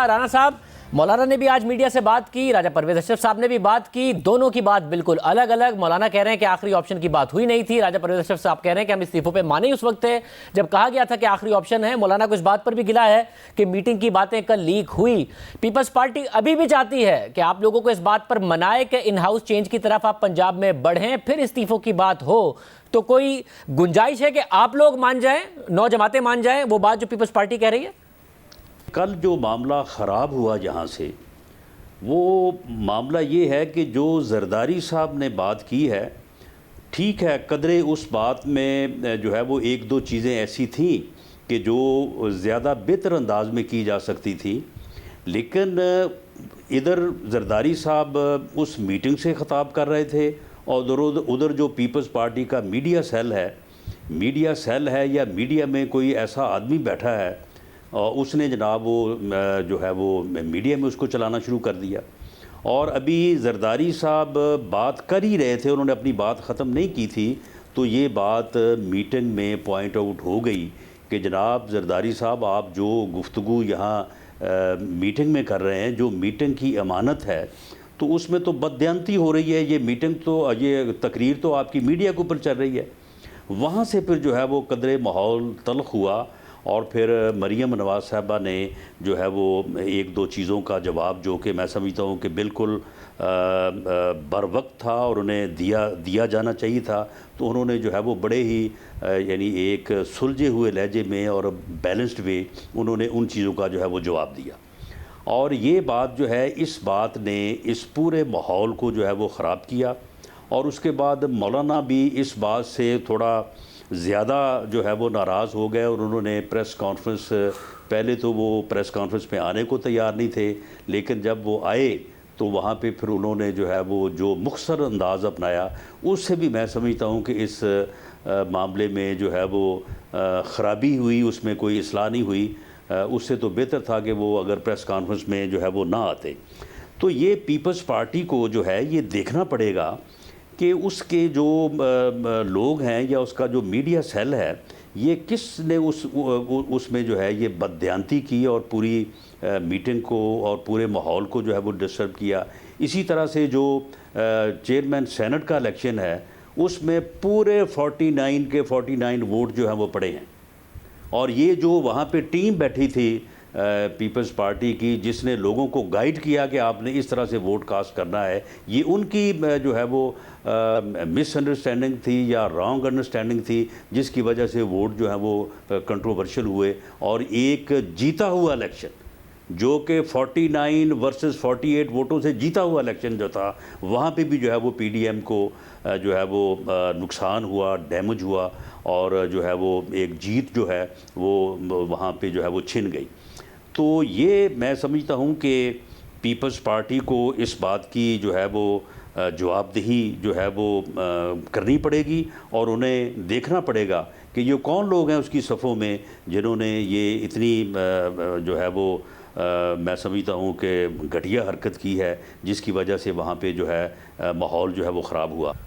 رانا صاحب، مولانا نے بھی آج میڈیا سے بات کی، راجہ پرویز اشرف صاحب نے بھی بات کی، دونوں کی بات بالکل الگ الگ۔ مولانا کہہ رہے ہیں کہ آخری آپشن کی بات ہوئی نہیں تھی، راجہ پرویز اشرف صاحب کہہ رہے ہیں کہ ہم استعفوں پہ مانے اس وقت تھے جب کہا گیا تھا کہ آخری آپشن ہے۔ مولانا کو اس بات پر بھی گلا ہے کہ میٹنگ کی باتیں کل لیک ہوئی۔ پیپلز پارٹی ابھی بھی چاہتی ہے کہ آپ لوگوں کو اس بات پر منائے کہ ان ہاؤس چینج کی طرف آپ پنجاب میں بڑھیں، پھر استعفوں کی بات ہو تو کوئی گنجائش ہے کہ آپ لوگ مان جائیں، 9 جماعتیں مان جائیں وہ بات جو پیپلز پارٹی کہہ رہی ہے؟ کل جو معاملہ خراب ہوا جہاں سے، وہ معاملہ یہ ہے کہ جو زرداری صاحب نے بات کی ہے، ٹھیک ہے، قدرے اس بات میں جو ہے وہ ایک دو چیزیں ایسی تھیں کہ جو زیادہ بہتر انداز میں کی جا سکتی تھی، لیکن ادھر زرداری صاحب اس میٹنگ سے خطاب کر رہے تھے اور ادھر جو پیپلز پارٹی کا میڈیا سیل ہے یا میڈیا میں کوئی ایسا آدمی بیٹھا ہے اور اس نے جناب وہ جو ہے وہ میڈیا میں اس کو چلانا شروع کر دیا۔ اور ابھی زرداری صاحب بات کر ہی رہے تھے، انہوں نے اپنی بات ختم نہیں کی تھی، تو یہ بات میٹنگ میں پوائنٹ آؤٹ ہو گئی کہ جناب زرداری صاحب، آپ جو گفتگو یہاں میٹنگ میں کر رہے ہیں، جو میٹنگ کی امانت ہے، تو اس میں تو بددیانتی ہو رہی ہے۔ یہ تقریر تو آپ کی میڈیا کے اوپر چل رہی ہے۔ وہاں سے پھر جو ہے وہ قدرے ماحول تلخ ہوا اور پھر مریم نواز صاحبہ نے جو ہے وہ ایک دو چیزوں کا جواب، جو کہ میں سمجھتا ہوں کہ بالکل بر وقت تھا اور انہیں دیا جانا چاہیے تھا، تو انہوں نے جو ہے وہ بڑے ہی یعنی ایک سلجھے ہوئے لہجے میں اور بیلنسڈ وے انہوں نے ان چیزوں کا جو ہے وہ جواب دیا۔ اور یہ بات جو ہے، اس بات نے اس پورے ماحول کو جو ہے وہ خراب کیا، اور اس کے بعد مولانا بھی اس بات سے تھوڑا زیادہ جو ہے وہ ناراض ہو گئے، اور انہوں نے پریس کانفرنس، پہلے تو وہ پریس کانفرنس میں آنے کو تیار نہیں تھے، لیکن جب وہ آئے تو وہاں پہ پھر انہوں نے جو ہے وہ جو مختصر انداز اپنایا، اس سے بھی میں سمجھتا ہوں کہ اس معاملے میں جو ہے وہ خرابی ہوئی، اس میں کوئی اصلاح نہیں ہوئی۔ اس سے تو بہتر تھا کہ وہ اگر پریس کانفرنس میں جو ہے وہ نہ آتے۔ تو یہ پیپلز پارٹی کو جو ہے یہ دیکھنا پڑے گا کہ اس کے جو لوگ ہیں یا اس کا جو میڈیا سیل ہے، یہ کس نے اس میں جو ہے یہ بددیانتی کی اور پوری میٹنگ کو اور پورے ماحول کو جو ہے وہ ڈسٹرب کیا۔ اسی طرح سے جو چیئرمین سینٹ کا الیکشن ہے، اس میں پورے 49 کے 49 ووٹ جو ہیں وہ پڑے ہیں، اور یہ جو وہاں پہ ٹیم بیٹھی تھی پیپلز پارٹی کی، جس نے لوگوں کو گائیڈ کیا کہ آپ نے اس طرح سے ووٹ کاسٹ کرنا ہے، یہ ان کی جو ہے وہ مس انڈرسٹینڈنگ تھی یا رانگ انڈرسٹینڈنگ تھی، جس کی وجہ سے ووٹ جو ہیں وہ کنٹروورشل ہوئے، اور ایک جیتا ہوا الیکشن جو کہ 49 ورسز 48 ووٹوں سے جیتا ہوا الیکشن جو تھا، وہاں پہ بھی جو ہے وہ پی ڈی ایم کو جو ہے وہ نقصان ہوا، ڈیمیج ہوا، اور جو ہے وہ ایک جیت جو ہے وہ وہاں پہ جو ہے وہ چھن گئی۔ تو یہ میں سمجھتا ہوں کہ پیپلز پارٹی کو اس بات کی جو ہے وہ جواب دہی جو ہے وہ کرنی پڑے گی، اور انہیں دیکھنا پڑے گا کہ یہ کون لوگ ہیں اس کی صفوں میں جنہوں نے یہ اتنی جو ہے وہ میں سمجھتا ہوں کہ گھٹیا حرکت کی ہے، جس کی وجہ سے وہاں پہ جو ہے ماحول جو ہے وہ خراب ہوا۔